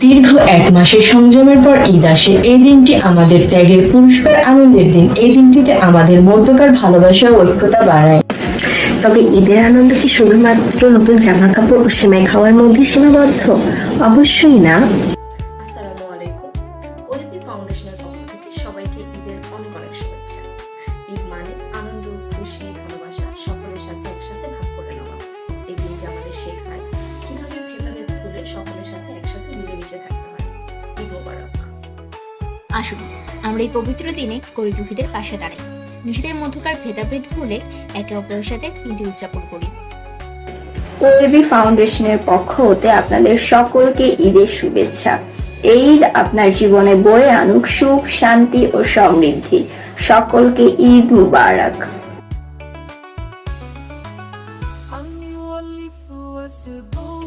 দীর্ঘ 1 মাসের সংযমের পর ঈদ আসে। এই দিনটি আমাদের ত্যাগের পুরস্কার, আনন্দের দিন। এই দিনটিতে আমাদের মধ্যকার ভালোবাসা ও ঐক্যতা বাড়ায়। তবে ঈদের আনন্দ কি শুধুমাত্র নতুন জামা কাপড় ও সেমাই খাওয়ার মধ্যে সীমাবদ্ধ? অবশ্যই না। আসসালামু আলাইকুম। ওলিপি ফাউন্ডেশনের পক্ষ থেকে সবাইকে ঈদের অনেক অনেক শুভেচ্ছা। ঈদ মানে আনন্দ, খুশি, ভালোবাসা সকলের সাথে একসাথে ভাগ করে নেওয়া। এই দিনটি আমাদের শেখায় কিভাবে ভেদাভেদ ভুলে সকলের সাথে একসাথে মিলেমিশে থাকতে হয়। ঈদ মোবারক। আসুন আমরা এই পবিত্র দিনে গরিব দুঃখীদের পাশে দাঁড়াই, নিজেদের মধ্যকার ভেদাভেদ ভুলে একে অপরের সাথে দিনটি উদযাপন করি। ওলিপি ফাউন্ডেশনের পক্ষ হতে আপনাদের সকলকে ঈদের শুভেচ্ছা। এই ঈদ আপনার জীবনে বয়ে আনুক সুখ, শান্তি ও সমৃদ্ধি। সকলকে ঈদ মুবারক।